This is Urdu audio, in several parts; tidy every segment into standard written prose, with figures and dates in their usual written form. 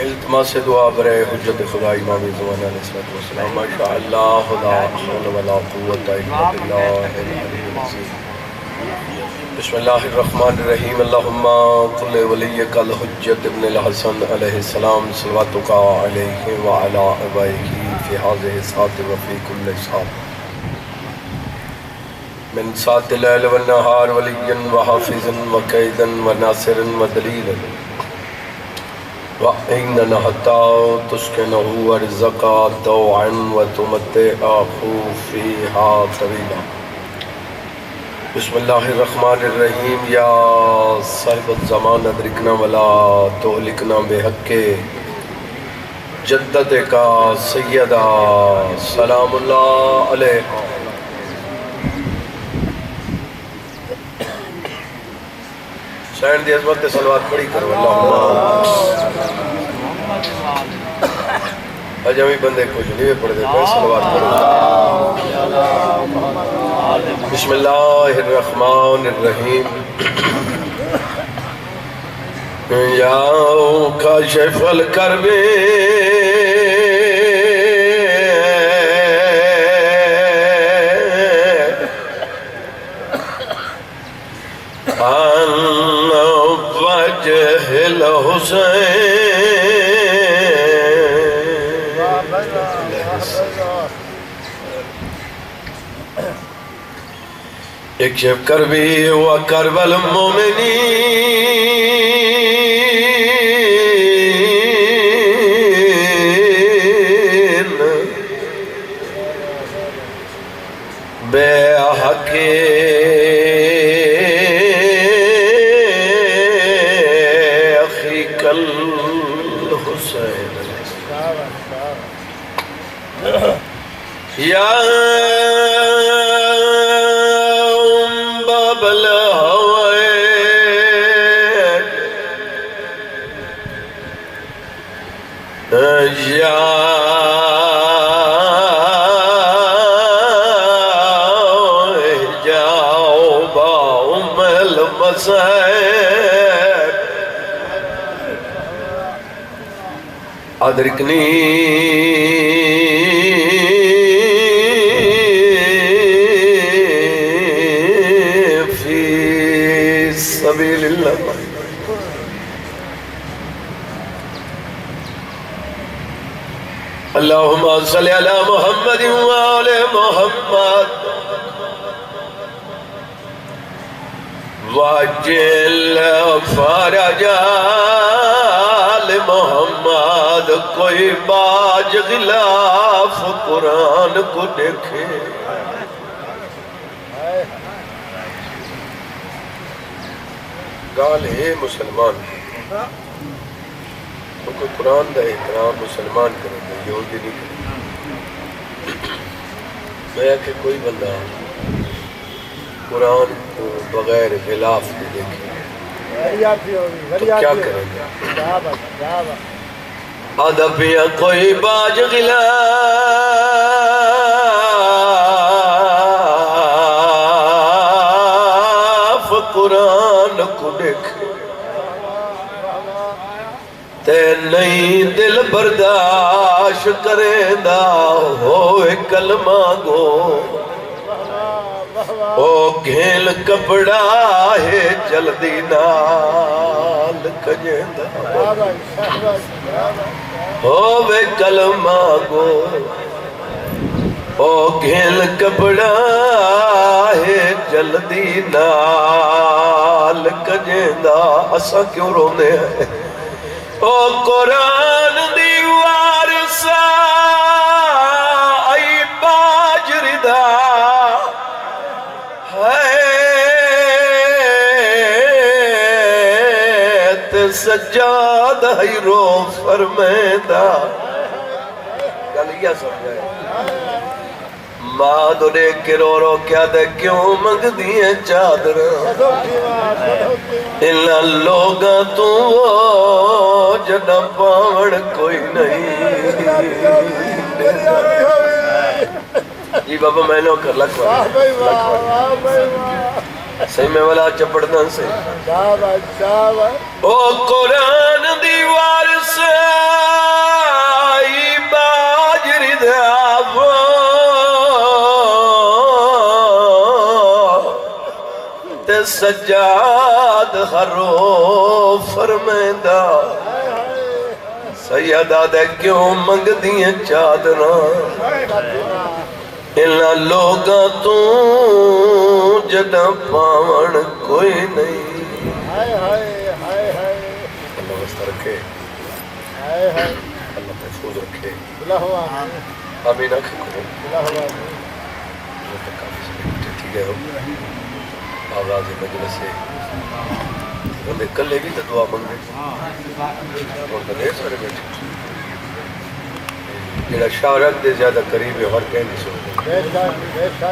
التماس دعا برائے حجت خدا امام زمانہ علیہ السلام ماشاءاللہ لا حول ولا قوت الا باللہ العلی العظیم بسم اللہ الرحمن الرحیم اللہم قل ولیک الحجت ابن الحسن علیہ السلام صلواتک علیہ وعلی آبائہ فی هذه الساعة وفی کل ساعة من ساعة الليل والنهار وليا وحافظا وكيدا وناصرا ودليلا وإننا حتى تسكنه ورزقا طوعا وتمتعه فيها طويلا بسم الله الرحمن الرحيم يا صاحب الزمان ادركنا ولا تهلكنا بحق جدتك سيدا سلام الله عليك شاید دی عظمت صلوات پڑھی کرو اللہم اجمی بندے کچھ نہیں پڑھ دے پڑھ صلوات پڑھو بسم اللہ الرحمن الرحیم یا کاشف الکرب الحسین اکشف کربی و کرب المومنین بے حقی یا باب الہوائے یا جاؤ باؤم المسائب ادرکنی سبیل اللہ اللہم صلی علی محمد وآل محمد واجل فرج آل محمد کوئی باج غلاف قرآن کو دیکھے گال ہے مسلمان تو کوئی قرآن دا احترام مسلمان کرے گا یہودی نہیں کرے گا میں کہ کوئی بندہ قرآن کو بغیر غلاف کے دیکھے تو کیا کرے گا ادب یا کوئی باج قرآن کو دیکھے تے نہیں دل برداشت کریں دا ہوئے کلمہ گو او گھیل کپڑا ہے جلدی نال کجیں دا ہوئے کلمہ گو او گھیل کپڑا ہے جلدی نال کجیندہ اسا کیوں رونے ہیں او قرآن دیوار سا ای باجردہ تے سجاد ہی رو فرمیدہ گلیا سمجھائے ماں دو دیکھ کے رو رو کیا دے کیوں مگ دیئے چادر انہاں لوگاں تو وہ جنہ پاوڑ کوئی نہیں جی بابا میں نو کر لکھ صحیح میں والا چپڑنا سے او قرآن دیوار سے آئی باجری دعوا تے سجاد ہرو فرمیدہ سیدہ دے کیوں منگ دیئے چادرہ انہا لوگا تو جدہ پاون کوئی نہیں اللہ وستہ رکھے اللہ محفوظ رکھے آمین آنکھ کرو کافی سے ٹھیک ہے ہو آغاز مجلس سے بندے کلے بھی تو دعا منگے اور بندے سارے بیٹھے جیڑا شارک دے زیادہ قریب ہے ہر کہیں نہیں سوچتے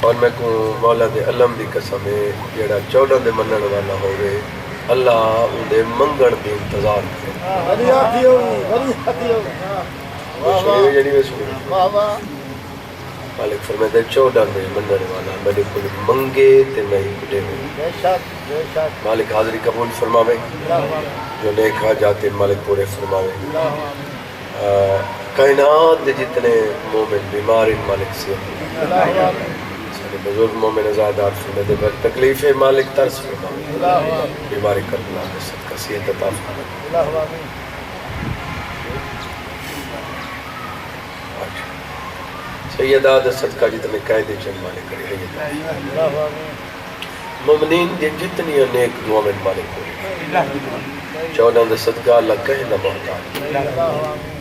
اور میں کو مولا دے علم دی قسم ہے جیڑا 14 دے منن والا ہوئے اللہ ان دے منگن دے انتظار کرے وہ سنیوے جڑی میں سنیوے مالک فرمائے 14 دے منن والا میں نے کوئی منگے تے نہیں کٹے ہوئے مالک حاضری قبول فرماوے جو نیک حاجات مالک پورے فرماوے کائنات دے جتنے مومن بیمار مالک سے سارے بزرگ مومن ازادار فرمائے دے بر تکلیف مالک ترس فرماوے بیماری کرنا صدقہ صحت عطا فرماوے سیدہ دے صدقہ جتنے قائدے چند مالک کری ہے مومنین دے جتنی نیک مومن مالک ہوئی 14 دے صدقہ اللہ کہیں نہ محتاج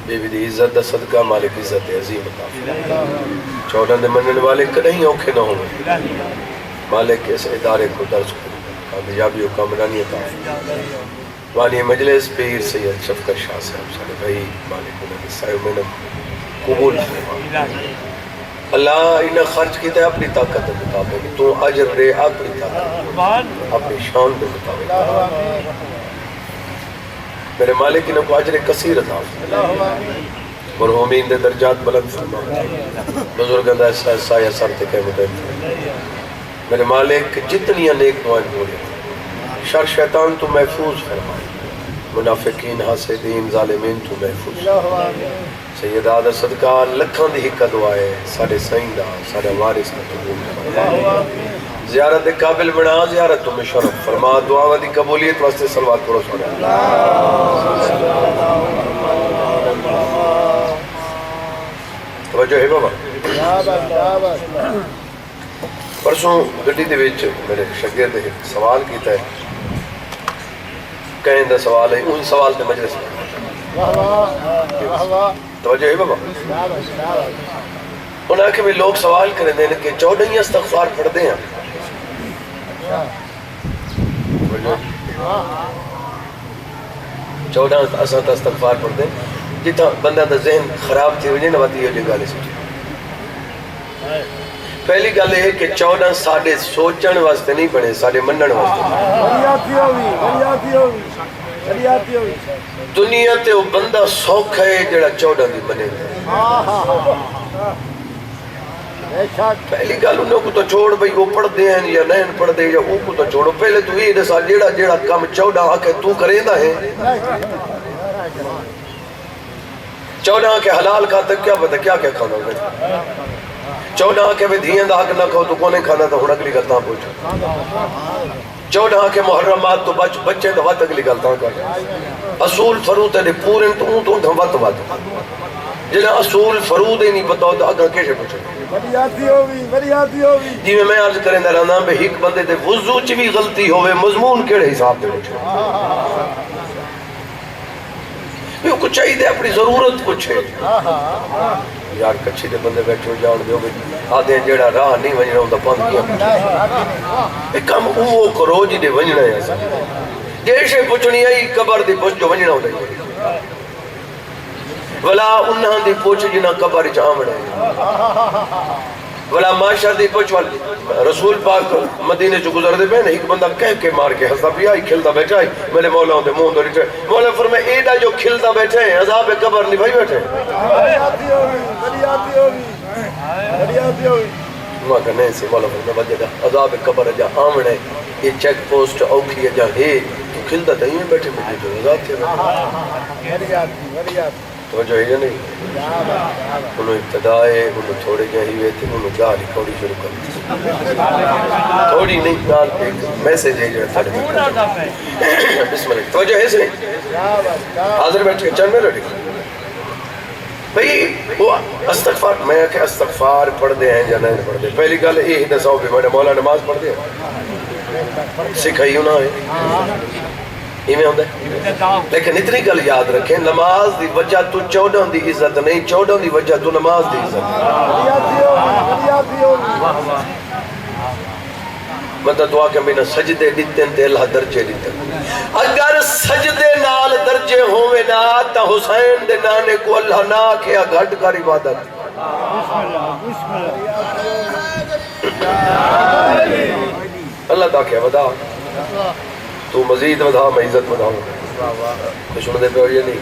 بے بھی دی عزت دا صدقہ مالک عزت عظیم عطا 14 دے منن والے کہیں اوکھے نہ ہوں مالک اس ادارے کو درس کو کامیابی و کامرانی عطا وانی مجلس پیر سید شفقت شاہ صاحب سارے بھائی مالک انہوں نے سائے محنت قبول فرما اللہ انہیں خرچ کیتا ہے اپنی طاقت کے مطابق تو اجر رے اپنی طاقت اپنی شان کے مطابق میرے مالک انہیں کو اجر کثیر عطا مرحومین دے درجات بلند فرما بزرگاں دا سایہ سر تے کہ مدد میرے مالک جتنی نیک مومن بولے شر شیطان تو محفوظ فرما منافقین حاسدین ظالمین تو محفوظ سید آدھا صدقہ لکھاں دی حقہ دعائے سارے سائن دا سارے وارث کا قبول فرما زیارت قابل بنا زیارت تمہیں شرف فرما دعا دی قبولیت واسطے صلوات پڑھو سوڑا توجہ ہے بابا پرسوں گڈی دے وچ میرے شاگرد ایک سوال کیتا ہے کہیں دا سوال ہے ان سوال تے مجلس توجہ ہے بابا انہاں کہ بھی لوگ سوال کریں دیں کہ 14 استغفار پڑھ دیں 14 اساں استغفار پڑھ دیں جتا بندہ دا ذہن خراب تھی وجہ نہ باتی یہ گالے سوچے پہلی گل ہے کہ 14 ساڑھے سوچن واسطے نہیں بنے ساڑھے منن واسطے دنیا تے وہ بندہ سوکھ ہے جڑا 14 دی بنے پہلی گل انہوں کو تو چھوڑ بھئی وہ پڑھ دے ہیں یا نہیں پڑھ دے یا وہ کو تو چھوڑو پہلے تو یہ دسا جیڑا کم 14 آکے تو کرے دا ہے 14 آکے حلال کھاتا کیا پتا کیا کھانا ہوگا 14 آکے بھی دھیان دا حق نہ کھو تو کونے کھانا تو ہڑک لی گلتا پوچھو 14 آکے محرمات تو بچے تو وقت اگلی گلتا کر اصول فرود ہے پورن تو وقت جنہیں اصول فرود ہی نہیں پتا ہوتا اگر کیسے پوچھو جی میں عرض کریں دا رہنا بے ایک بندے دے وضو چی بھی غلطی ہوئے مضمون کیڑے حساب دے پوچھو یہ کچھ چاہیے دے اپنی ضرورت کچھ ہے یار کچھی دے بندے بیٹھے ہو جاؤ دے آدھے جیڑا راہ نہیں ونجنا ہوں دا پاند کیا ایک کام اوہ کرو جی دے ونجنا ہے جیسے پوچھنی آئی قبر دی پوچھ جو ونجنا ہوں دے ولا انہاں دی پوچھ جنہاں قبر چامڑ ہے بلا معاشر دی پوچھ وال رسول پاک مدینے چ گزر دے پے ایک بندہ کہہ کے مار کے ہسدا پیا کھلدا بیٹھا ہے میرے مولا دے منہ دے مولا فرمایا ایڈا جو کھلدا بیٹھے ہیں عذاب قبر نہیں بھائی بیٹھے ماں کہنے سے مولا فرمایا وجہ عذاب قبر جا آمنے یہ چیک پوسٹ اوکھی جا ہے تو کھلدا تے ہی بیٹھے مجھے جو عذاب تھے توجہ ہے یا نہیں انہوں ابتدائے انہوں تھوڑے جہی ہوئے تھے انہوں گالی کوڑی شروع کر دی تھوڑی نہیں گال ایک میسیج ہے جو ہے بسم اللہ توجہ ہے سے حاضر بیٹھ کے چند میں لڑی بھئی وہ استغفار میں کہ استغفار پڑھ دے ہیں یا نہیں پڑھ دے پہلی گل یہ دساؤ بھی میں مولا نماز پڑھ دے سکھائی ہونا ہے ایمیں ہوندے لیکن اتنی گل یاد رکھیں نماز دی وجہ تو چودہ دی عزت نہیں چودہ دی وجہ تو نماز دی عزت مدد دعا کہ میں نے سجدے دیتے ہیں تے اللہ درجے دیتے ہیں اگر سجدے نال درجے ہوئے نا تا حسین دے نانے کو اللہ نا کیا گھٹ کر عبادت اللہ تا کیا ودا تو مزید ودا میں عزت وداؤں خوش ہونے پہ ہوئی نہیں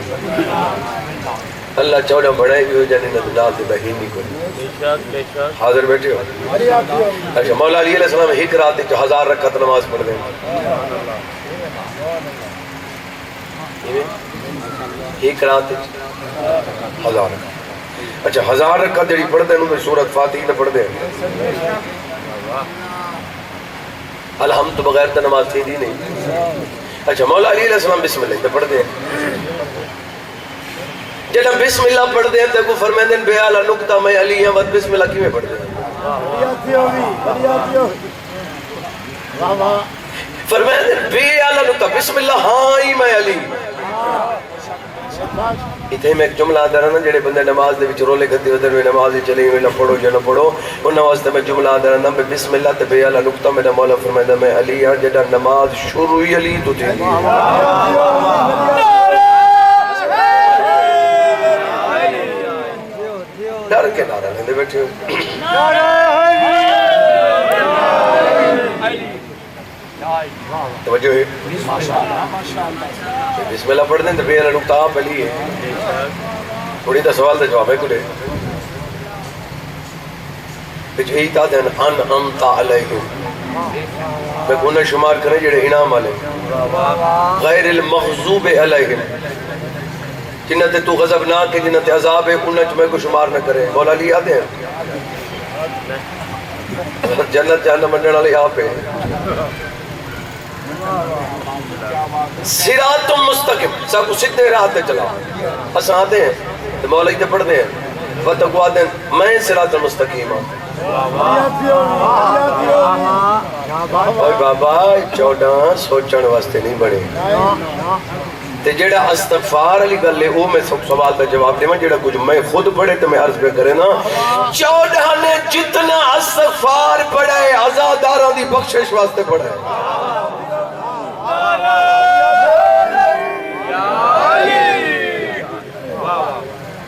اللہ چوڑا بڑھائی بھی ہو جانے ندال دے بہین نہیں کوئی حاضر بیٹھے ہو اچھا مولا علیہ السلام ایک رات جو 1000 رکعت نماز پڑھ دیں ایک رات 1000 رکعت اچھا 1000 رکعت جڑی پڑھ دیں انہوں نے سورت فاتحہ نہ پڑھ دیں الحمد بغیر تو نماز تھی دی نہیں اچھا مولا علیہ السلام بسم اللہ پڑھ دیں جب بسم اللہ پڑھ دیں تو کو فرمائیں دیں بے اعلیٰ نکتہ میں علی ہیں ود بسم اللہ کیوں میں پڑھ دیں فرمائیں دیں بے اعلیٰ نکتہ بسم اللہ ہاں ہی میں علی اتنے میں ایک جملہ آدھا رہا نا جڑے بندے نماز دے وچ رولے گھدی ودر میں نماز چلیں ہوئے نہ پڑھو یا نہ پڑھو ان واسطے میں جملہ آدھا رہا نا میں بسم اللہ تے بے اعلیٰ نکتہ میرا مولا فرمائے میں علی ہاں جڑا نماز شروع ہی علی تو تھی ڈر کے نعرہ لیندے بیٹھے ہو توجہ ہے بسم اللہ پڑھ دیں تو بے اعلیٰ نکتہ آپ علی ہے تھوڑی تا سوال دا جواب ہے کلے بچ یہی تا دیں ان امتا علیہم میں انہیں شمار کریں جڑے انعام علیہم غیر المغضوب علیہم جنہ تے تو غضب نہ کہ جنہ تے عذاب ہے انہیں تمہیں کو شمار نہ کرے مولا علی آتے ہیں جنت جہنم منڈن علی آپ ہے صراط مستقیم سب کو سدھے راہ تے چلا ہس آتے ہیں تو مولا تے پڑھ دیں فتقوا دیں میں صراط مستقیم ہوں اوہ بابا 14 سوچن واسطے نہیں بڑے تے جیڑا استغفار علی گل ہے وہ میں سوال دا جواب دے میں جیڑا کچھ میں خود پڑھے تو میں عرض پہ کرے نا 14 نے جتنا استغفار پڑھا ہے عزاداراں دی بخشش واسطے پڑھا ہے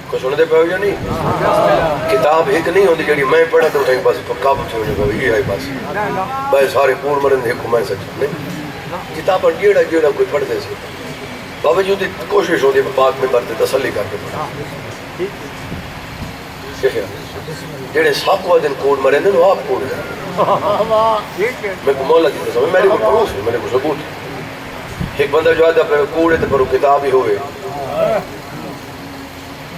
کو سن دے پہ ہو یا نہیں کتاب ایک نہیں ہوتی جڑی میں پڑھا تو اٹھائیں بس پکا پچھے ہونے کو یہ آئی بس بھائی سارے پور مرن ایک کو میں سچ نہیں کتاب جیڑا جیڑا کوئی پڑھ دے سے باوجود کوشش ہوتی ہے پاک میں پڑھتے تسلی کر کے پڑھا جیڑے ساکوہ دن کوڑ مرن دن وہ آپ کوڑ گئے میں کو مولا دیتا سمجھ میرے کو پڑھوس ہے میرے کو ثبوت ایک بندہ جو آدھا پہ کوڑے تے پر وہ کتاب ہی ہوئے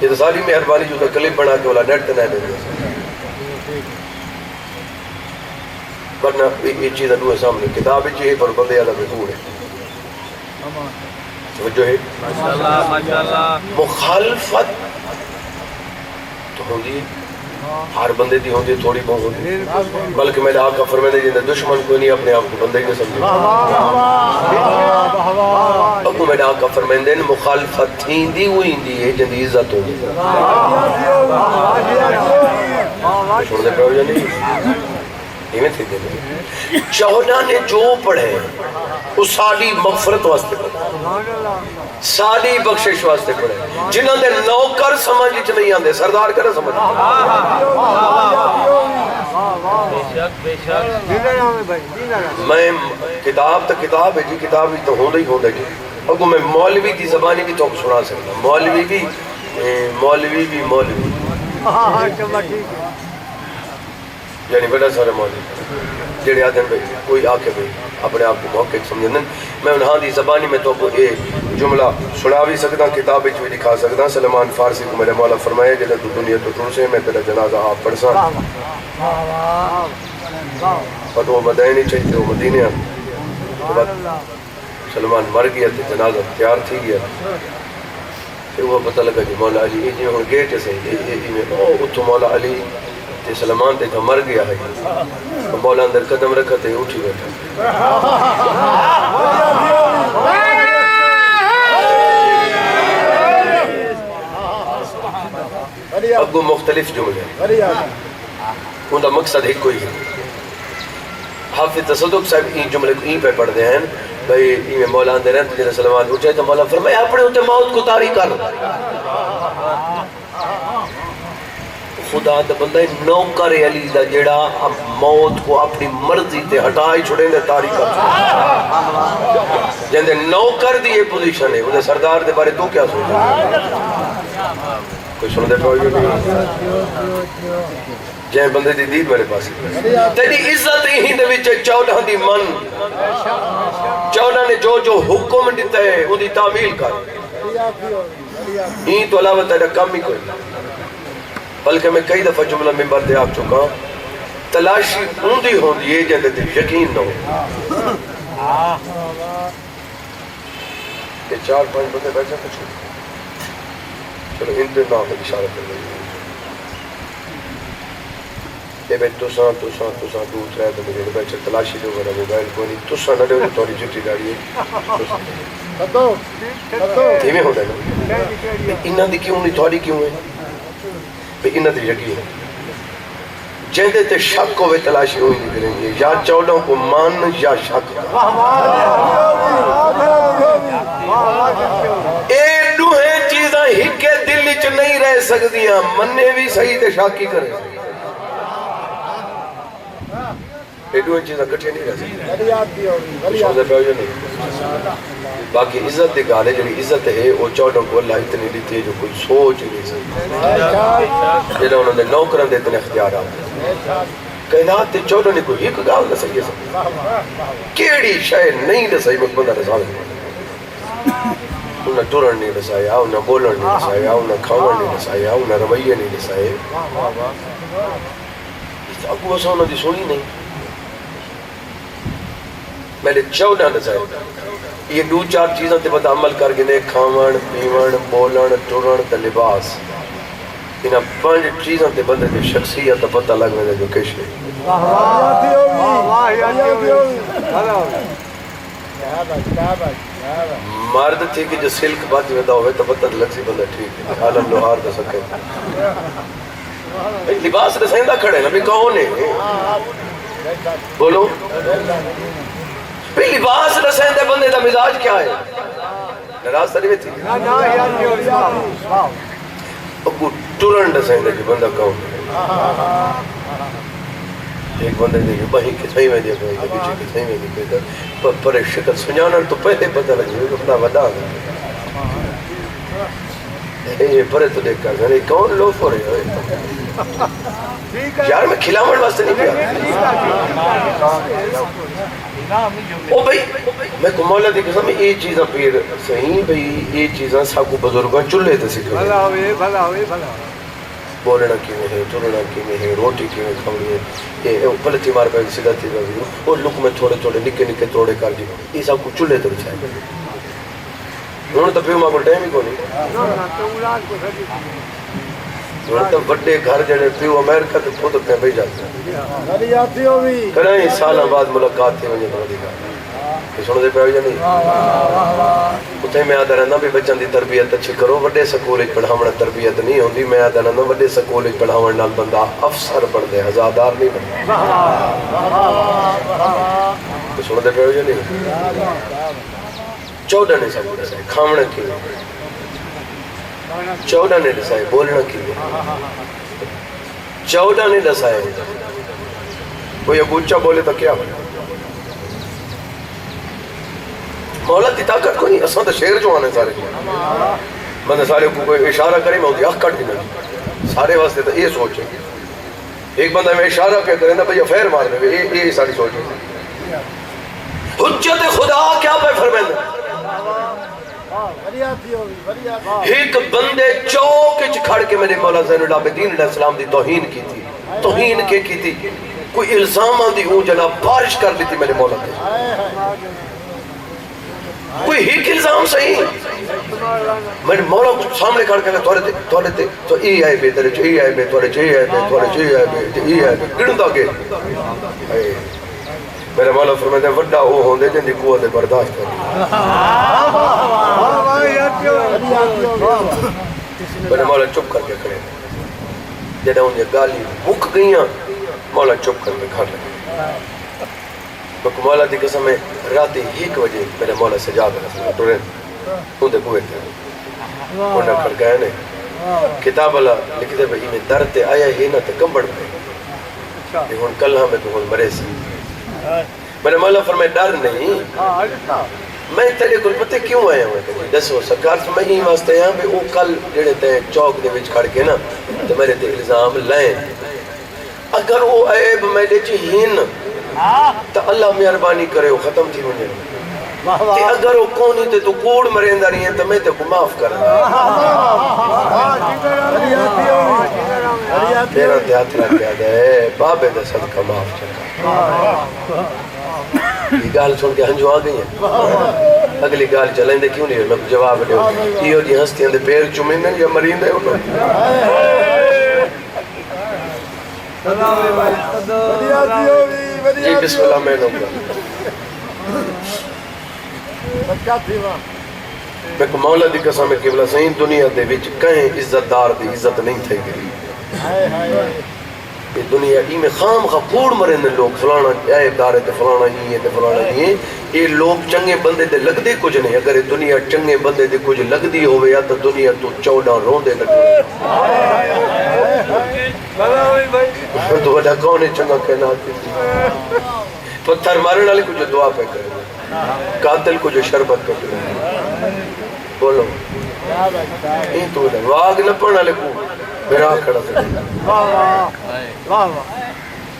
یہ تو ساری مہربانی جو کلپ بنا کے والا نیٹ تے نہیں دے دیا ورنہ یہ چیز دوئے سامنے کتاب ہی چیئے پر بندے آدھا پہ کوڑے توجہ ہے مخالفت تو ہوندی ہر بندے دی ہوندی تھوڑی بہت ہوندی بلکہ میرے آقا فرمائے جنہیں دشمن کوئی نہیں اپنے آپ کو بندے ہی نہیں سمجھے اکو میرے آقا فرمائے مخالفت تھیندی ہوئی دی ہے جن دی عزت ہوندی چھوڑ دے پہ ہو یا نہیں ایمیں تھی دے شہدہ نے جو پڑھے وہ ساری مغفرت واسطے پڑھے ساری بخشش واسطے پڑھے جنہوں نے نوکر سمجھ نہیں آندے سردار کرے سمجھ میں کتاب تو کتاب ہے جی، کتاب بھی تو ہوندہ ہی ہوندہ جی. اگو میں مولوی دی زبانی بھی تو سنا سکتا، مولوی بھی یعنی بڑا سارا مولوی جڑے آدھیں بھئی کوئی آکے بھئی اپنے آپ کو محقق سمجھندن. میں انہاں دی زبانی میں تو کو یہ جملہ سنا بھی سکتا، کتاب بھی دکھا سکتا. سلمان فارسی کو میرے مولا فرمایا جلے تو دنیا تو ٹور سے میں تیرا جنازہ آپ پڑھ سا اور وہ مدینی چاہیے، وہ مدینے سلمان مر گیا تو جنازہ تیار تھی گیا. پھر وہ پتہ لگا جی مولا علی یہ جی ہوں گیٹ سے اتھو مولا علی تے سلمان تے تھا مر گیا ہے. مولا اندر قدم رکھا تے اٹھی بیٹھا. اب وہ مختلف جملے ان کا مقصد ایک کوئی ہے. حافظ تصدق صاحب این جملے کو این پہ پڑھ دے ہیں بھئی این مولا اندر رہتے جنہیں سلمان اٹھے تو مولا فرمایا اپنے ہوتے موت کو تاری کر. خدا دا بندہ نوکر علی دا جڑا موت کو اپنی مرضی تے ہٹائی چھوڑیں دے تاری کر جن دے نوکر دی یہ پوزیشن ہے. انہیں سردار دے بارے تو کیا سوچا؟ کوئی سن دے پاؤ جائیں بندے دی دید میرے پاس تیری عزت ہی دے وچے 14 دی من 14 نے جو حکم دیتا ہے وہ دی تعمیل کر. ہی تو علاوہ تیرا کم ہی کوئی. بلکہ میں کئی دفعہ جملہ ممبر دے آپ چکا ہوں تلاشی ہوندی ہوندی ہے جہاں تے یقین نہ ہو. یہ 4-5 بندے بیٹھے کچھ چلو ان پہ نام پر اشارہ کر رہی ہے. یہ بھئی تساں دور رہے تو مجھے بیٹھے تلاشی دے گا موبائل کو نہیں تساں نہ دے تو توڑی جٹی داری ہے دھیمے ہوتا ہے نا. انہاں دی کیوں نہیں توڑی کیوں ہے بھئی انہاں دی یقین ہے. جہدے تے شک ہوئے تلاشی ہوئی نہیں کریں گے یا 14 کو مان یا شک. اے دوہیں چیزاں ہکے دل چ نہیں رہ سکدیاں مننے بھی صحیح تے شاکی کرے. یہ دوہیں چیزاں کٹھے نہیں رہ سکتی شوزے پہ ہو یا نہیں. باقی عزت دے گالے جنہی عزت ہے وہ 14 کو اللہ اتنی دیتی ہے جو کوئی سوچ نہیں سکتی. جنہوں انہوں نے نوکران دے اتنے اختیارات کائنات تے 14 نے کوئی ایک گال نہ صحیح ہے کیڑی شاید نہیں نہ صحیح مقبندہ رسال انہیں ٹورن نہیں رسایا انہیں بولن نہیں رسایا انہیں کھاون نہیں رسایا انہیں رویہ نہیں رسائے. اب وہ سونا دی سنی نہیں میں نے 14 رسائے. یہ 2-4 چیزاں تے بتا عمل کر گئے کھاون پیون بولن ٹورن تے لباس. انہاں 5 چیزاں تے بندے تے شخصیت تے پتہ لگ میں جو کش ہے. مرد تھی کہ جو سلک بات میں دا ہوئے تو پتہ لگ سی بندہ ٹھیک ہے عالم لوہار دا سکے. لباس رسائندہ کھڑے نا بھی کون ہے بولو بھی لباس رسائندہ بندے دا مزاج کیا ہے نراز تری میں تھی ابو ٹورن رسائندہ جو بندہ کون ہے. ایک بندے دیکھے بہی کتھائی میں دیکھا ہے بیچے کتھائی میں دیکھا ہے پر شکل سنجانا تو پہلے پتہ لگے اپنا ودا گا یہ پرے تو دیکھ کر گئے کون لوگ ہو رہے ہوئے یار میں کھلاون واسطے نہیں پیا او بھئی میں کو مولا دی قسم یہ چیزاں پیر صحیح بھئی یہ چیزاں سب کو بزرگاں چلے تھے سکھا بولنا کیوں ہے ٹرنا کیوں ہے روٹی کیوں کھاؤنی ہے یہ پلٹی مار پہ سیدھا تھی اور لک میں تھوڑے تھوڑے نکے توڑے کر دی یہ سب کو چلے تھے بچھائے انہوں نے تو پیو ماں کو ٹائم ہی کو نہیں انہوں نے تو بڑے گھر جڑے پیو امریکہ تو خود اپنے بھائی جاتے ہیں کرائیں سالہ بعد ملاقات تھی مجھے بڑی گھر کہ سنو دے پیو یا نہیں اتنے میں آدھا رہنا بھی بچن دی تربیت اچھی کرو وڈے سکول ایک پڑھاونا تربیت نہیں ہوندی میں آدھا رہنا وڈے سکول ایک پڑھاونا نال بندہ افسر بڑھ دے ہزادار نہیں بڑھ کہ سنو دے پیو یا نہیں 14 نے سب رسائے کھامنا کیوں 14 نے رسائے بولنا کیوں 14 نے رسائے کوئی ابو اچا بولے تو کیا بولے؟ مولا کی طاقت کو نہیں، اساں تو شیر جو آنے سارے بندے سارے کو کوئی اشارہ کرے میں ہوتی آنکھ کٹ دینا سارے واسطے تو یہ سوچ ہے. ایک بندہ میں اشارہ پہ کرے نا بھئی فیر مار دے یہ ساری سوچ ہے. حجت خدا کیا پہ فرمائیں ایک بندے چوک کھڑ کے میرے مولا زین العابدین علیہ السلام دی توہین کی تھی. توہین کے کی تھی کوئی الزام آن دی ہوں جناب بارش کر دی تھی میرے مولا دے. کوئی ہیک الزام صحیح میرے مولا سامنے کھڑ کے توڑے تے تو ای آئے بے ترے چاہیے آئے بے توڑے چاہیے آئے بے توڑے چاہیے آئے بے ای آئے بے گڑن دا گے. میرے مولا فرمائے وڈا وہ ہوندے جن دی قوت برداشت کر. میرے مولا چپ کر کے کھڑے جنہیں انہیں گالی مک گئیاں مولا چپ کر کے کھڑ لگے. مولا دی قسم ہے راتی 1 بجے میرے مولا سے جا کر ٹورن اندے کوئے تھے انہیں کھڑ گئے نے کتاب اللہ لکھ دے بھئی میں در تے آیا ہی نہ تے کمبڑ پہ ہن کل ہمیں تو ہن مرے سی. میرے مولا فرمائے ڈر نہیں میں تیرے کل پتے کیوں آیا ہوں دسو سرکار میں ہی واسطے ہیں بے او کل جڑے تے چوک دے وچ کھڑ کے نا تو میرے تے الزام لائیں اگر وہ عیب میں دے چی ہین تو اللہ مہربانی کرے وہ ختم تھی ہونے کہ اگر وہ کونی تے تو کوڑ مریندا نہیں ہے تو میں تے کو معاف کر تیرا دیات رکھ گیا دے بابے دے صدقہ معاف چکا. یہ گال سن کے ہنجو آ گئی ہیں اگلی گال چلیں دے کیوں نہیں ہے میں جواب دے یہ جی ہستی اندے پیر چمیں دیں یا مرین دے جی بسم اللہ میں نو میں کو مولا دی قسم ہے کہ بلا سہین دنیا دے وچ کہیں عزت دار دی عزت نہیں تھے گئی. یہ دنیا ہی میں خام کوڑ مرے نے لوگ فلانا عیب دار ہے تے فلانا ہی ہے تے فلانا ہی ہے. یہ لوگ چنگے بندے دے لگ دے کچھ نہیں. اگر دنیا چنگے بندے دے کچھ لگ دی ہوئے یا تو دنیا تو 14 روندے لگے تو بڑا کون ہے چنگا کہنا آتی پتھر مارن والے کچھ دعا پہ کرے قاتل کو جو شربت پہ کرے بولو یہ تو ہے واگ نہ پڑھنے والے کو میرا کھڑا سے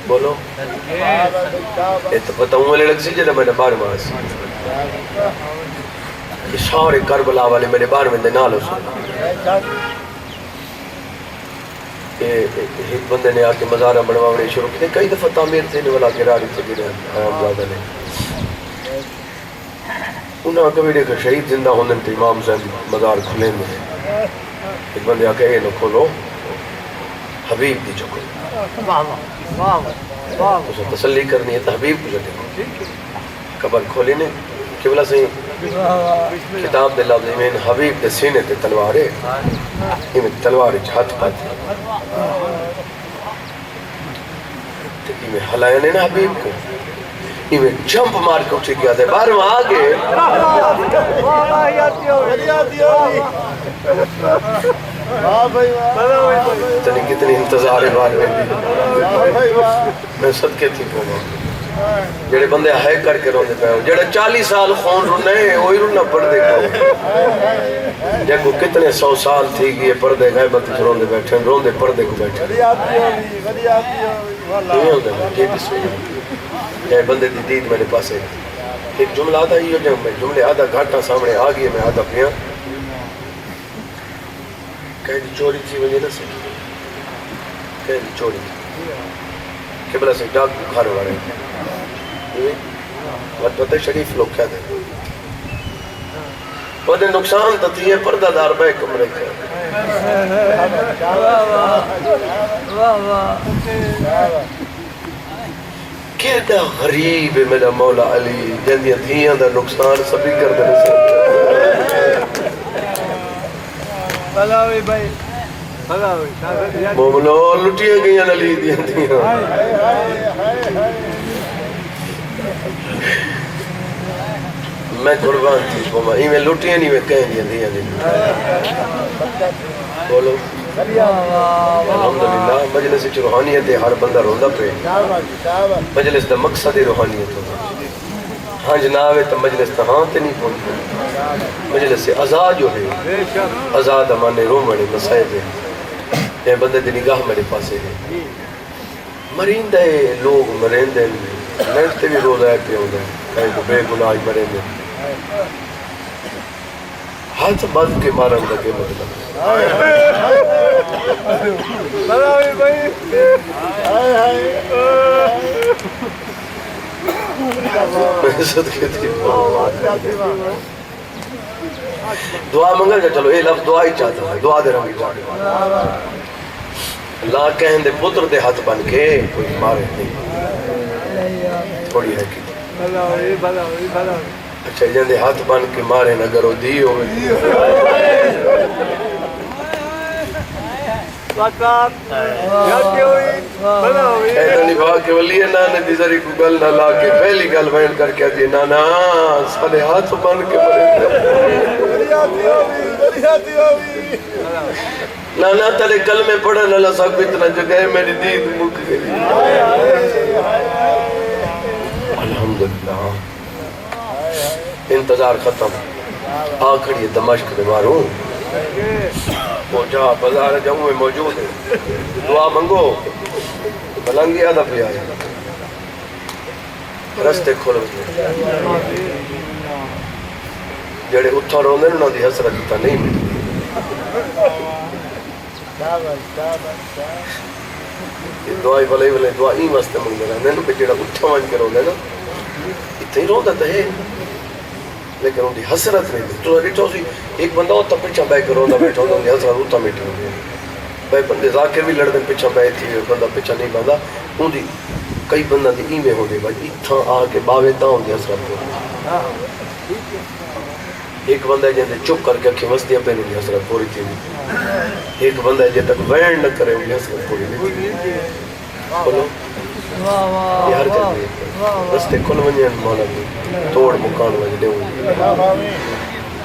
بولو یہ تو بتاؤں والے لگ سی جنہا میں نے بار ماس یہ سارے کربلا والے میرے بار میں دے نالو سن ایک بندے نے آکے مزارہ بڑھوانے شروع کیے کئی دفعہ تعمیر دینے والا گراری سے گرے آیام زیادہ نے انہاں کبھی دیکھا شہید زندہ ہونے تھے امام صاحب مزار کھلیں میں ایک بندے آکے اے نو کھولو حبیب دی چکو اسے تسلی کرنی ہے تو حبیب کو جاتے قبر کھولی نے قبلہ سے کتاب دے لفظ میں حبیب دے سینے تے تلوار ہے میں تلوار ہاتھ پاتی میں ہلایا نہیں نا حبیب کو میں جمپ مار کے اٹھے گیا تھا بار وہاں آگے تنی کتنی انتظار ہے بار میں صدقے تھی پہنگا جڑے بندے ہائے کر کے روندے پہ ہو جڑے 40 سال خون رونے ہیں وہی رونا پردے کو جے کو کتنے 100 سال تھی گئے پردے غیبت سے روندے بیٹھے روندے پردے کو بیٹھے نہیں ہوندے یہ بھی سوئی جائے بندے دی دید میرے پاس ہے ایک جملہ آدھا ہی ہو جائے میں جملے آدھا گھاٹا سامنے آگئے میں آدھا پیا کہہ دی چوری تھی وجہ نہ سے کہہ دی چوری تھی قبلہ سے ڈاک بکھار ہو رہے ہیں پتہ شریف لوگ کیا دیں پتہ نقصان تو تھی ہے پردہ دار بے کمرے کے کہتا غریب ہے میرا مولا علی جندیاں تھیاں دا نقصان سبھی کر دینے سے بلاوی بھائی مومنو لٹیاں گئیاں علی دیاں تھیاں میں قربان تھی میں لٹیاں نہیں میں کہیں دیاں دیاں بولو الحمدللہ مجلس وچ روحانیت ہے، ہر بندہ روندا پے، مجلس دا مقصد ہی روحانیت ہوتا، ہاں جناب تو مجلس تا ہاں تے نہیں پہنچتا، مجلس سے آزاد جو ہے، آزاد امانے رو مڑے مسائب ہے، یہ بندے دی نگاہ میرے پاسے ہے، مرین دے لوگ مرین دے لڑتے بھی روز آئے پہ ہوندے کہیں کو بے گناہ مرین دے ہاتھ بند کے مارن لگے مطلب صدقے تھی دعا منگل جا چلو اے لفظ دعا ہی چاہتا ہے، دعا دے رنگی چاہتا ہے اللہ کہیں دے پتر دے ہاتھ بن کے کوئی مارے نہیں تھوڑی ہے کی اچھا جن دے ہاتھ بن کے مارے نہ کرو دی ہوئے اینا نبھا کے ولی نانے دی ذری کو گل نہ لا کے پہلی گل بین کر کے دی نانا سالے ہاتھ بن کے نانا تلے کلمے پڑھن اللہ صاحب اتنا جگہ میری دید مک گئی الحمدللہ انتظار ختم آکھڑی دمشق دے ماروں وہ جا بازار جاؤں میں موجود ہے دعا منگو ملنگی آدھا پہ آئے رستے کھول جڑے اتھا روندے انہوں دی حسرت تا نہیں ملتی دعائی بھلے بھلے دعا ہی واسطے منگے رہے ہیں جڑا اتھا وانج کے روندے نا اتھا ہی روندہ تا ہے لیکن ان دی حسرت نہیں دی تو ریٹھو سی ایک بندہ ہوتا پچھا بے کے روندہ بیٹھا ہوتا ان دی حسرت ہوتا میٹھا ہوندی بے بندے ذاکر بھی لڑ دیں پچھا بے تھی بندہ پچھا نہیں بندہ ان دی کئی بندہ دی ایمیں ہوندی بھائی اتھا آکے باوے تا ان دی حسرت ہوندی ایک بندہ ہے جن دے چپ کر کے اکھی مستیاں پہنے ان دی حسرت پوری تھی ایک بندہ ہے جن تک وین نہ کرے ان دی حسرت پوری نہیں تھی کھولو یہ ہر جگہ رستے کھل ونجن مولا بھی توڑ مکان وجہ دے ہوئی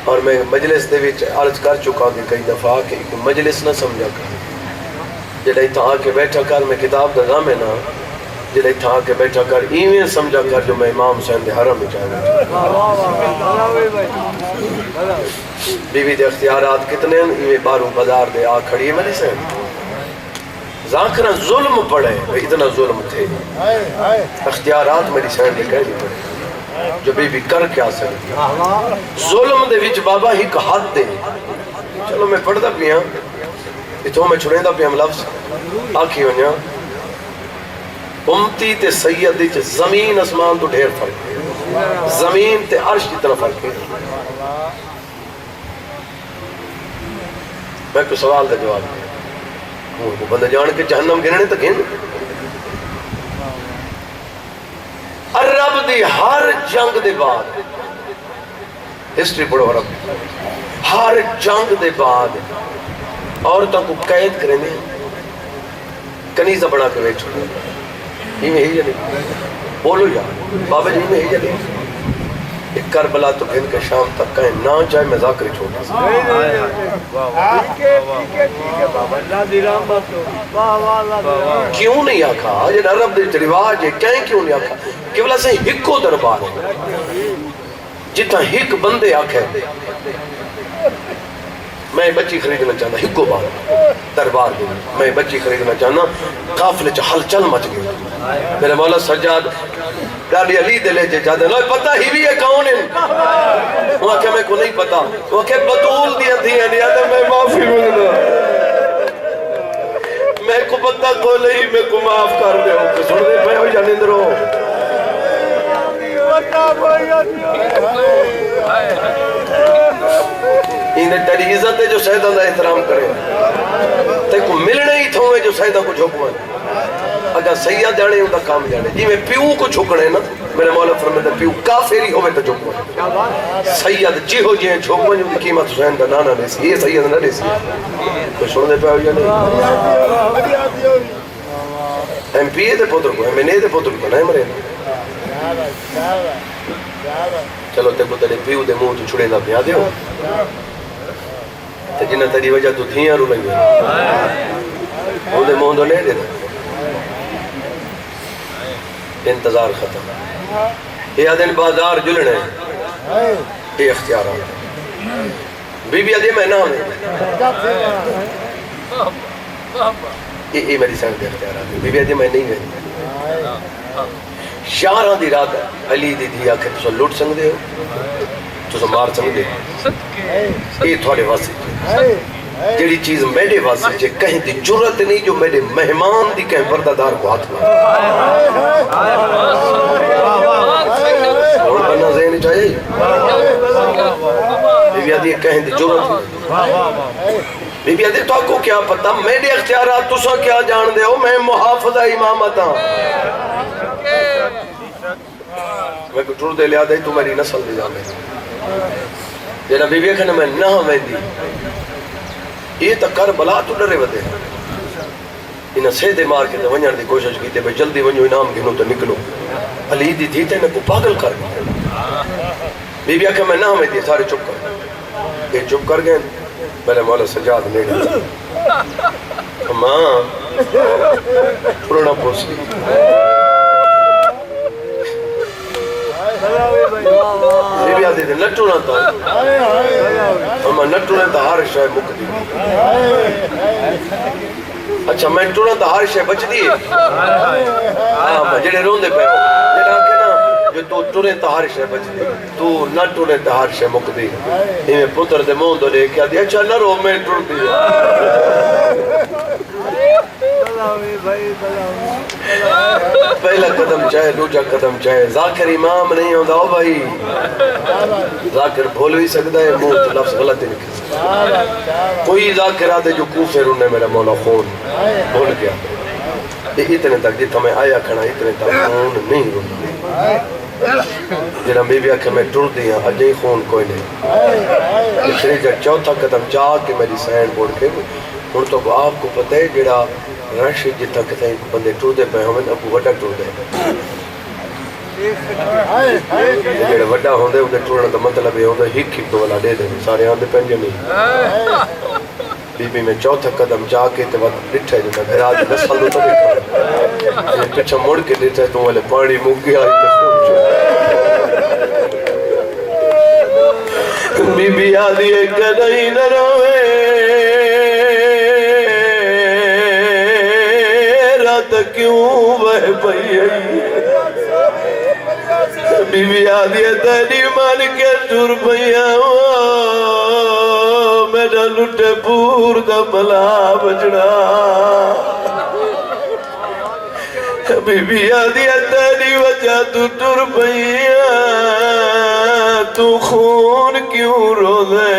اور میں مجلس دے وچ عرض کر چکا کہ کئی دفعہ کہ مجلس نہ سمجھا کر جڑا اتھا آ کے بیٹھا کر میں کتاب دا نام ہے نا جڑا اتھا آ کے بیٹھا کر ایویں سمجھا کر جو میں امام حسین دے حرم میں چاہے بیوی دے اختیارات کتنے ہیں ایویں باروں بازار دے آ کھڑی ہے میری سے ذاکرہ ظلم پڑے اتنا ظلم تھے اختیارات میری سین دے کہہ نہیں پڑے جو بی بی کر کیا سکتی ظلم دے وچ بابا ہی کا حد دے چلو میں پڑھ دا پیا اتھوں میں چھڑیں دا پیا لفظ آکھی ہونیا امتی تے سیدی تے زمین اسمان تو ڈھیر فرق ہے زمین تے عرش اتنا فرق ہے میں کوئی سوال دے جواب دے وہ بندہ جان کے جہنم گرنے تک ہیں عرب دی ہر جنگ دے بعد ہسٹری پڑھو عرب ہر جنگ دے بعد عورتوں کو قید کریں دے کنیزہ بنا کے بیٹھ چھوڑا ہی میں ہی جلے بولو یار بابا جی میں ہی جلے ایک کربلا تو گھن کے شام تک کہیں نہ چاہے میں ذاکری چھوٹا سا کیوں نہیں آکھا یہ عرب دے رواج ہے کیوں نہیں آکھا کہ بلا سے ہکو دربار ہے جتنا ہک بندے آکھے میں بچی خریدنا چاہنا ہکو بار دربار دے میں بچی خریدنا چاہنا قافلے چا حل چل مچ گئے میرے مولا سجاد ڈالی علی دلے جے جادے نوے پتہ ہی بھی ہے کون ہے وہ کہ میں کو نہیں پتا وہ کہ بطول دیا تھی ہے نہیں میں معافی ملنا میں کو پتہ کو نہیں میں کو معاف کر دے ہوں کہ سن دے پہ ہو جانے اندرو انہیں تیری عزت ہے جو سیدہ دا احترام کرے تے کو ملنے ہی تھوئے جو سیدہ کو جھوکوائے اگر سیدہ جانے ان کا کام جانے جی میں پیو کو جھوکنے نا میرے مولا فرمائے پیو کافری ہوئے تو جھوکوائے سیدہ جی ہو جی ہیں جھوکوائے جو قیمت حسین دا نانا نہیں سی یہ سیدہ نہ نہیں سی کوئی سننے پہ ہو جانے ایم پی اے دے پوتر کو ایم این اے دے پوتر کو نہیں مرے چلو تے کو تیرے پیو دے منہ تو چھڑے دا پیا دیو تے جنہ تیری وجہ تو تھیاں رو لگے وہ دے مہندو لے دے انتظار ختم یہ آدھن بازار جلنے یہ اختیارات بی بی آدھے میں نام ہے یہ میری سنگ دے اختیارات بی بی آدھے میں نہیں گئی شارہ دی رات علی دی دیا کہ تُسا لوٹ سنگ دے ہو تُسا مار سنگ دے ہو یہ تھوڑے واسطے جیڑی چیز میرے واسطے چھے کہیں دی جرت نہیں جو میرے مہمان دی کہیں بردادار کو ہاتھ میں اور بنا ذہن چاہیے بی بی آدھی کہیں دی جرت نہیں بی بی آدھی تو آپ کو کیا پتا میرے اختیارات تُسا کیا جان دے ہو میں محافظہ امامت ہوں میں کو ٹور دے لیا دے تو میری نسل دے جانے جینا بی بی کہنے میں نہ ہمیں دی یہ تا کربلا تو ڈرے ودے انہا سیدے مار کے ونجھر دی کوشش کی تے بھئی جلدی ونجھو انعام گھنو تو نکلو علی دی تھی تے میں کو پاگل کر گئی بی بی کہنے میں نہ ہمیں دی سارے چپ کر یہ چپ کر گئے پہلے مولا سجاد لے گئے ماں پرونا پوچھ لی بی بی آدھی دے نٹو نہ تا اما نٹو نہ تا ہر شای مک دی اچھا میں نٹو نہ تا ہر شای بچ دی اما جڑے رون دے پہ ہو جڑا کہ نا جو تو ٹورے تا ہر شای بچ دی تو نہ ٹورے تا ہر شای مک دی میں پتر دے مون دو لے کیا دی اچھا نہ رو میں ٹور دی پہلا قدم چاہے دوجا قدم چاہے ذاکر امام نہیں ہوتا ہو بھائی ذاکر بھول بھی سکتا ہے موت لفظ غلط ہی نکل سکتا کوئی ذاکر آتے جو کوفے رونے میرا مولا خون بھول گیا اتنے تک جتا میں آیا کھنا اتنے تک خون نہیں رونا جنہاں بی بی آکھے میں ٹر دیا اجائی خون کوئی نہیں اتنے جا چوتھا قدم چاہ کے میری سین بوڑ کے ہن تو آپ کو پتہ ہے جڑا رش جتا کتنے بندے ٹر دے پہ ہمیں ابو وڈا ٹر دے جڑے وڈا ہوندے انہیں ٹرنا دا مطلب ہے ہوندے ہک ہک والا دے دے سارے آندے پنجے نہیں بی بی میں چوتھا قدم جا کے تے وقت ڈٹھے جتا پھر آج نسل دو تو ڈٹھا پچھا مڑ کے ڈٹھے تو والے پانی مک گیا بی بی آدھی ایک نہیں نہ روے رات کیوں بہ پئی بی بی آدھی تیری مان کے ٹر پیا میرا لٹے پور دا بلا بجڑا بی بی آدھی تیری وجہ تو ٹر پیا تو خون کیوں رو دے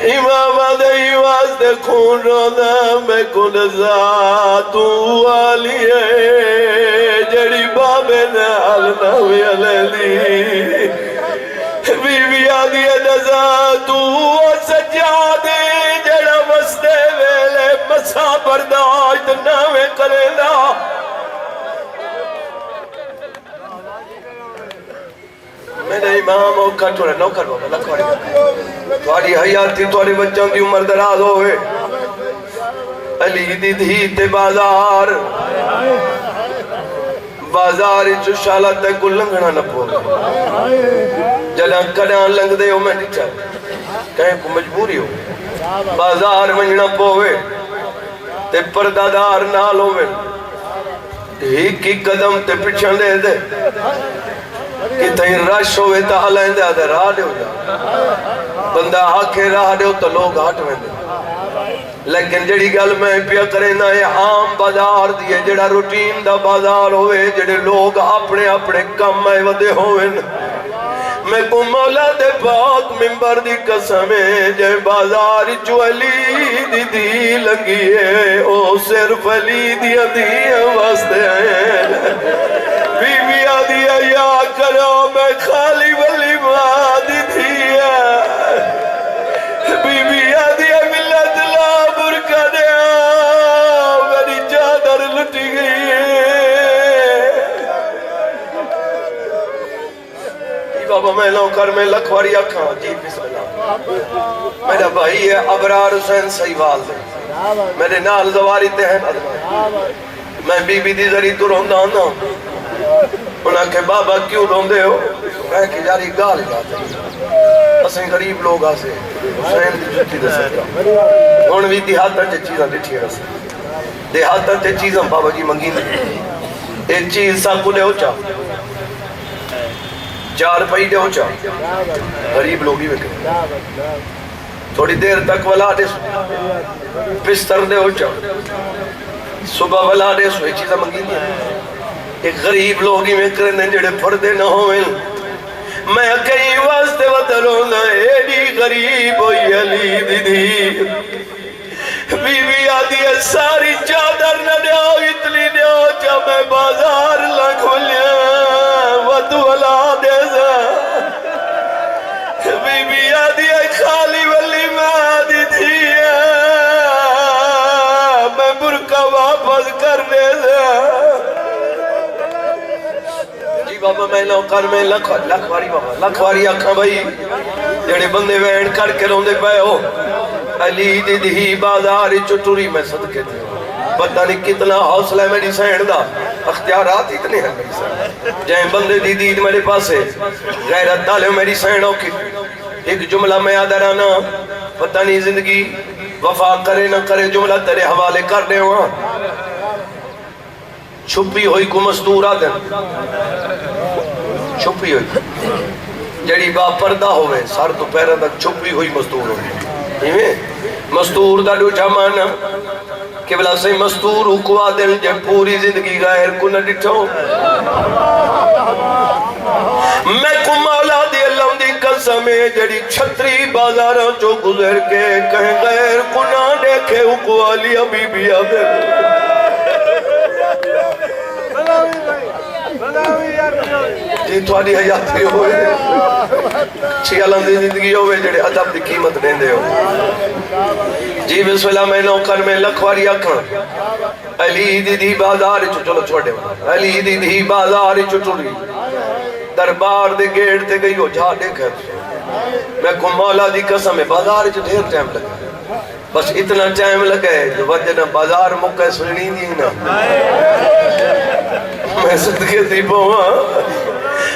امام آدھائی واسطے خون رو دا میں کن ذاتو والی ہے جڑی بابے نال نوی علیہ بی بی آدھی نزاتو سجادے جڑا مستے ویلے مسا برداشت نوے کرے دا میرے امام اوکھا ٹھوڑے نوکر بابا لکھوڑی تواری حیات تھی تواری بچوں کی عمر دراز ہوئے علی دی دھی تے بازار چو شالا تے کو لنگنا نہ پو جلہ کڑیاں لنگ دے ہو میں نہیں چاہے کہیں کو مجبوری ہو بازار منجنا پوے تے پردادار نال ہوئے ہی کی قدم تے پچھن دے دے کہ تہیں رش ہوئے تا علائیں دے آدھے راہ دے ہو جا بندہ آکھے راہ دے ہو تو لوگ ہٹ میں دے لیکن جڑی گل میں پیا کریں نا یہ عام بازار دیئے جڑا روٹین دا بازار ہوئے جڑے لوگ اپنے اپنے کم میں ودے ہوئے میں کو مولا دے پاک ممبر دی قسمیں جائے بازار چو علی دی دی لگی ہے او صرف علی دی واسطے ہیں بی بی آدھی یا کرو میں خالی ولی ماں دی تھی ہے بی بی آدھی ملت لا برکہ دیا میری چادر لٹی گئی ہے بابا میں لوں کر میں لکھواری آکھاں جی بسم اللہ میرا بھائی ہے ابرار حسین سیوال دے میرے نال زواری تے ہیں میں بی بی دی ذریع تو روندہ ہوں انہاں کہ بابا کیوں روندے ہو میں کہ جاری گال جاتے ہیں اسیں غریب لوگ آسے حسین دی جتی دے سکتا ہون بھی دیہاتاں چے چیزاں دیٹھی رسے دیہاتاں چے چیزاں بابا جی منگی دے ایک چیز ساکو لے ہو چاہ 4 پئی دے ہو چاہ غریب لوگی میں کریں تھوڑی دیر تک ولا دے سو پستر دے ہو چاہ صبح ولا دے سو ایک چیزاں منگی دے ایک غریب لوگی میں کرنے جڑے پردے نہ ہوئیں میں کئی واسطے وطنوں نہ ایڈی غریب ہوئی علی دی بی بی آدھی ہے ساری چادر نہ دیاؤ اتنی دیاؤ چاہ میں بازار لگ لیا وطو ولا دے سا بی بی آدھی ہے خالی ولی میں آدھی تھی میں برکہ واپس کر دے سا جی بابا میں نوکر میں لکھواری بابا لکھواری آکھاں بھائی جڑے بندے وین کر کے روندے پائے ہو علی دی دی بازار چٹوری میں صدقے تھے پتہ نہیں کتنا حوصلہ ہے میری سینڈ دا اختیارات اتنے ہیں میری سینڈ جائیں بندے دی دید میرے پاس ہے غیرت ڈالے میری سینڈ ہو کی ایک جملہ میں یاد رانا پتہ نہیں زندگی وفا کرے نہ کرے جملہ تیرے حوالے کر دے وہاں چھپی ہوئی کو مستور آدن چھپی ہوئی جڑی با پردہ ہوئے سار تو پیرہ تک چھپی ہوئی مستور ہوئے مستور دا دو جمانا کہ بلا سے مستور اکوا دل جب پوری زندگی غیر کو نہ ڈٹھو میں کو مولا دی اللہ دی قسم جڑی چھتری بازاروں چو گزر کے کہیں غیر کو نہ دیکھے اکوا لیا بی بی آدھر جی تھوڑی حیاتی ہوئے چھی علم دی زندگی ہوئے جڑے عدب دی قیمت دیں دے ہو جی بسم اللہ میں نوکر میں لکھواری اکھن علی دی دی بازار چلو چھوڑے ہوئے علی دی دی بازار چٹوری دربار دے گیڑ تے گئی ہو جا دیکھے میں کو مولا دی قسم بازار چ ڈھیر ٹائم لگا بس اتنا ٹائم لگے جو وجہ بازار مکہ سننی دی نا میں صدقے دی بہاں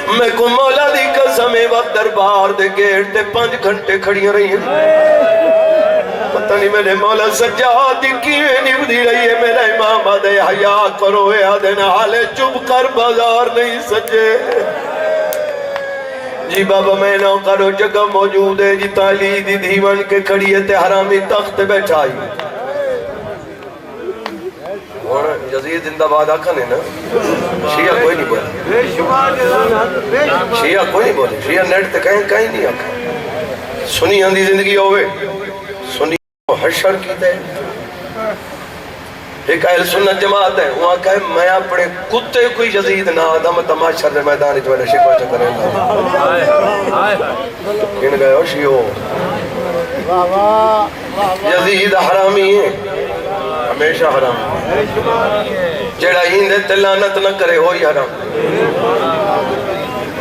میں کو مولا دی قسم وقت دربار دے گیٹ تے 5 گھنٹے کھڑیاں رہی ہیں پتہ نہیں میرے مولا سجاد دی کیویں نبدی رہی ہے میرا امام آدھے حیاء کرو اے آدھے نحالے چپ کر بازار نہیں سجے جی بابا میں نہ کرو جگہ موجود ہے جی تالی دی دیوان کے کھڑی ہے تے حرامی تخت بیٹھائی اور یزید زندہ باد آکھا نہیں نا شیعہ کوئی نہیں بولے شیعہ کوئی نہیں بولے شیعہ نیٹ تے کہیں نہیں آکھا سنی ہندی زندگی ہوئے سنی حشر کی تے ایک اہل سنت جماعت ہے وہاں کہے میں اپنے کتے کوئی یزید نہ آدم تماشر دے میدان جو میں نے شکوہ چکرے گا ان گئے ہو شیعہ یزید حرامی ہے ہمیشہ حرام جیڑا ہندے تلانت نہ کرے ہوئی حرام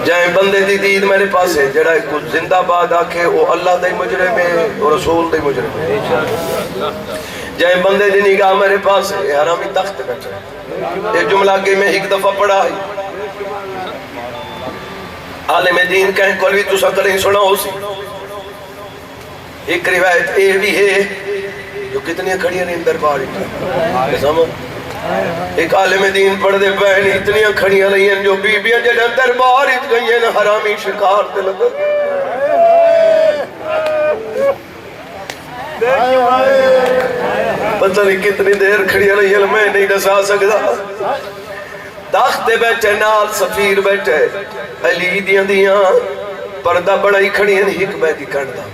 جائیں بندے دی دید میرے پاس ہے جیڑا کچھ زندہ باد آکھے وہ اللہ دے مجرم ہے اور رسول دے مجرم ہے جائیں بندے دی نگاہ میرے پاس ہے حرامی تخت بیٹھا ہے ایک جملہ کے میں ایک دفعہ پڑھا ہے عالم دین کہیں کل بھی تو سکریں سنا ہو سی ایک روایت اے بھی ہے جو کتنی کھڑیاں نہیں دربار ایک عالم دین پڑھ دے بہن اتنی کھڑیاں نہیں ہیں جو بی بی جڑا دربار ات گئی ہیں حرامی شکار تے لگا پتہ نہیں کتنی دیر کھڑیاں نہیں ہیں میں نہیں نسا سکتا داختے بیٹھے نال سفیر بیٹھے علی دیاں دیاں پردہ بڑا ہی کھڑی ہیں ایک بیٹھی کھڑتا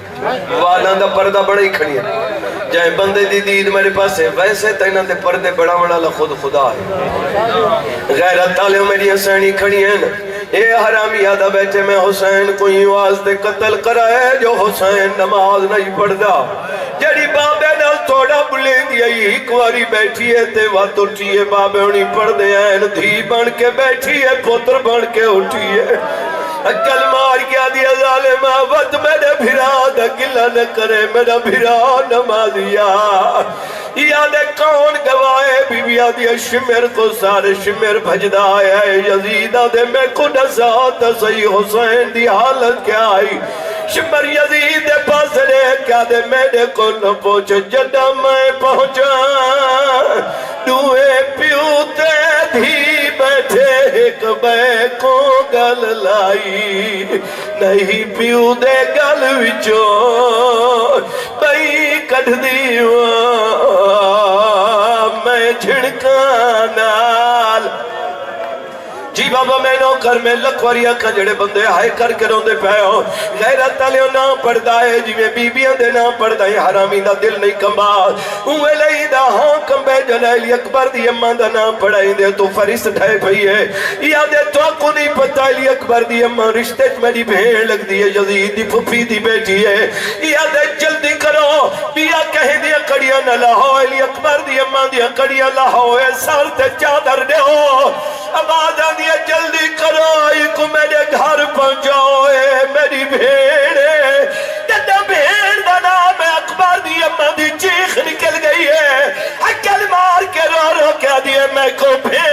والان دا پردہ بڑا ہی کھڑی ہیں جائیں بندے دی دید میرے پاس ہے ویسے تینہ دے پردے بڑا بڑا لخود خدا ہے غیرت تالے میری حسینی کھڑی ہیں اے حرامی یادہ بیٹھے میں حسین کوئی واسطے قتل کرائے جو حسین نماز نہیں پڑھدا جڑی بابے نال تھوڑا بلیں دیا ایک واری بیٹھی ہے تے وقت اٹھی ہے بابے انہی پڑھ دے ہیں دھی بن کے بیٹھی ہے پتر بن کے اٹھی ہے اکل مار کیا دیا ظالمہ وقت میرے بھرا دا گلہ نہ کرے میرا بھرا نمازیا یادے کون گوائے بی بی آدیا شمر کو سارے شمر بھجدہ آیا ہے یزید آدھے میں کو نزاد صحیح حسین دی حالت کیا آئی شمر یزید پاس رے کیا دے میرے کو نہ پہنچ جدہ میں پہنچا دوئے پیوتے دھی بیٹھے ایک بے کو گل لائی نہیں پیو دے گل وچو بئی کٹ دیوان میں جھڑکا نال جی بابا میں نوکر میں لکھوریہ کا جڑے بندے ہائے کر کے روندے پہ ہو غیرت علیہ نہ پڑھدا ہے جی میں بی بیاں دے نہ پڑھدا ہے حرامی دا دل نہیں کمبا اوے لئی دا ہاں کمبے جلائلی اکبر دی اماں دا نہ پڑھائی دے تو فرست ڈھائے پئی ہے یادے تو کو نہیں پتہ علی اکبر دی اماں رشتے میری بھیڑ لگ دی ہے یزید دی پھپھی دی بیٹی ہے یادے جلدی کرو بیا کہیں دیا کڑیاں نہ لاہو علی اکبر دی اماں دیا کڑیاں لاہو اے سال تے چادر دے ہو آواز آدھی جلدی کرو ایک میرے گھر پہنچاؤ اے میری بھیڑے جدہ بھیڑ دا نام ہے اکبر دی اماں دی چیخ نکل گئی ہے اکل مار کے رو رو کیا دیئے میں کو بھیڑ